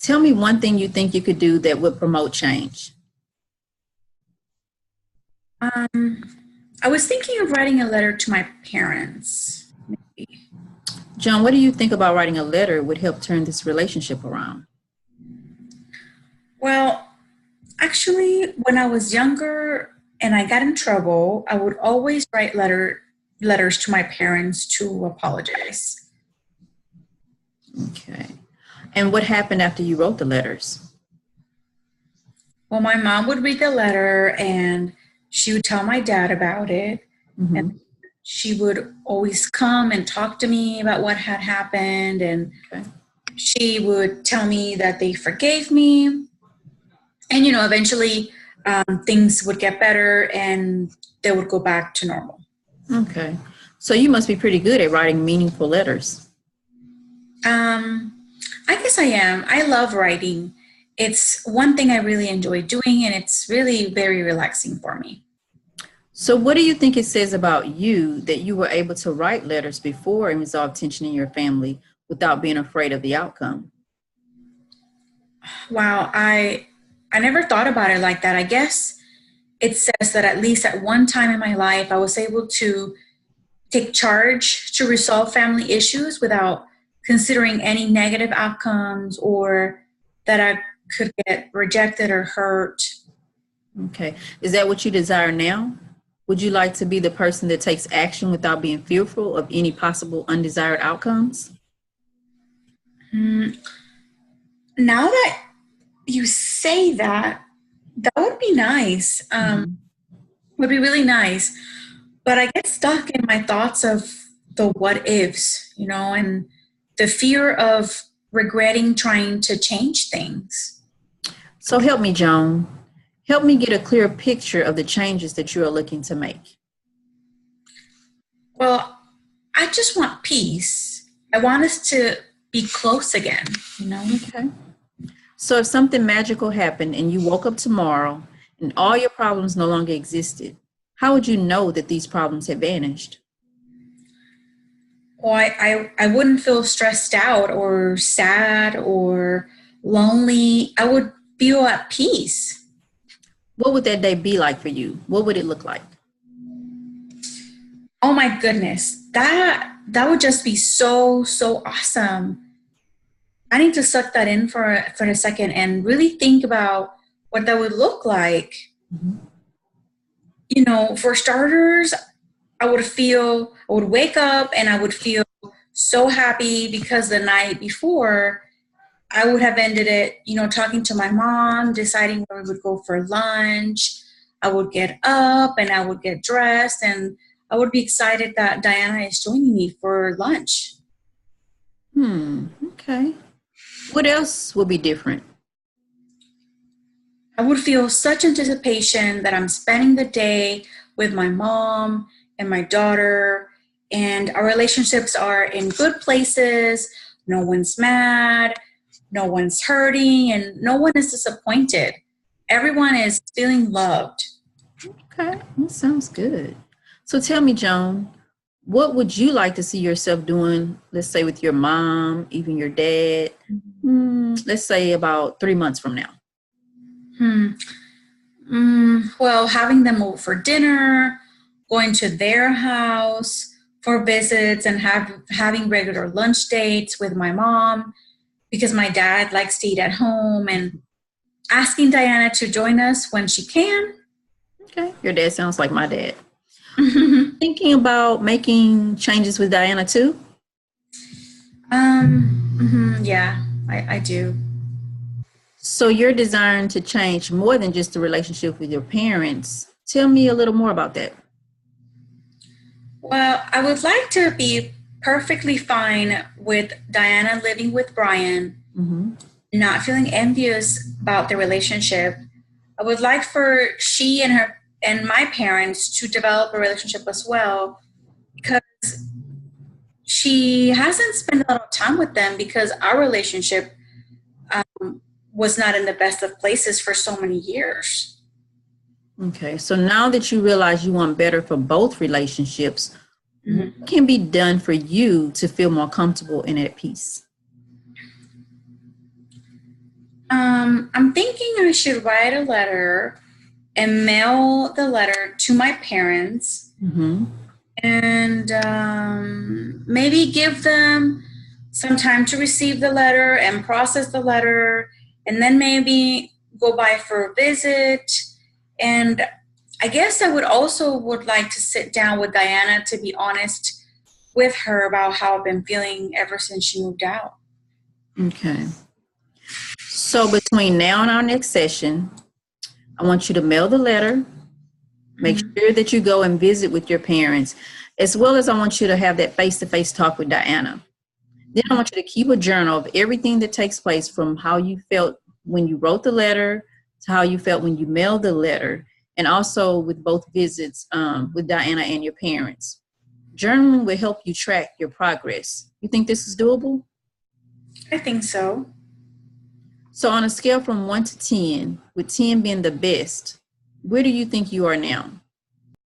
Tell me one thing you think you could do that would promote change. Um, I was thinking of writing a letter to my parents. Maybe. John, what do you think about writing a letter would help turn this relationship around? Well, actually, when I was younger and I got in trouble, I would always write letters to my parents to apologize. Okay. And what happened after you wrote the letters? Well, my mom would read the letter and she would tell my dad about it. Mm-hmm. And she would always come and talk to me about what had happened. And Okay. she would tell me that they forgave me. And, eventually things would get better and they would go back to normal. Okay. So you must be pretty good at writing meaningful letters. I guess I am. I love writing. It's one thing I really enjoy doing, and it's really very relaxing for me. So what do you think it says about you that you were able to write letters before and resolve tension in your family without being afraid of the outcome? Wow, I never thought about it like that. I guess it says that at least at one time in my life, I was able to take charge to resolve family issues without considering any negative outcomes or that I could get rejected or hurt. Okay. Is that what you desire now? Would you like to be the person that takes action without being fearful of any possible undesired outcomes? Mm, Now that you say that, that would be nice. Mhm. Would be really nice. But I get stuck in my thoughts of the what ifs, and the fear of regretting trying to change things. So help me, Joan. Help me get a clear picture of the changes that you are looking to make. Well, I just want peace. I want us to be close again. Okay. So if something magical happened and you woke up tomorrow and all your problems no longer existed, how would you know that these problems had vanished? Well, I wouldn't feel stressed out or sad or lonely. I would feel at peace. What would that day be like for you? What would it look like? Oh my goodness. That would just be so, so awesome. I need to suck that in for a second and really think about what that would look like. Mhm. For starters, I would wake up and I would feel so happy because the night before I would have ended it, talking to my mom, deciding where we would go for lunch. I would get up and I would get dressed and I would be excited that Diana is joining me for lunch. Okay. What else will be different? I would feel such anticipation that I'm spending the day with my mom and my daughter, and our relationships are in good places. No one's mad, no one's hurting, and no one is disappointed. Everyone is feeling loved. Okay, that sounds good. So tell me, Joan, what would you like to see yourself doing, let's say with your mom, even your dad, let's say about 3 months from now? Hmm. Well, having them over for dinner, going to their house for visits, and having regular lunch dates with my mom because my dad likes to eat at home, and asking Diana to join us when she can. Okay, your dad sounds like my dad. Thinking about making changes with Diana too? Yeah, I do. So you're desiring to change more than just the relationship with your parents. Tell me a little more about that. Well, I would like to be perfectly fine with Diana living with Brian, Mm-hmm. not feeling envious about the relationship. I would like for she and her and my parents to develop a relationship as well because she hasn't spent a lot of time with them because our relationship was not in the best of places for so many years. Okay, so now that you realize you want better for both relationships, Mhm. what can be done for you to feel more comfortable and at peace? I'm thinking I should write a letter and mail the letter to my parents, Mm-hmm. and maybe give them some time to receive the letter and process the letter, and then maybe go by for a visit. And I guess I would like to sit down with Diana to be honest with her about how I've been feeling ever since she moved out. Okay. So between now and our next session, I want you to mail the letter. Make sure that you go and visit with your parents, as well as I want you to have that face-to-face talk with Diana. Then I want you to keep a journal of everything that takes place, from how you felt when you wrote the letter to how you felt when you mailed the letter, and also with both visits with Diana and your parents. Journaling will help you track your progress. You think this is doable? I think so. So on a scale from 1 to 10, with 10 being the best, where do you think you are now?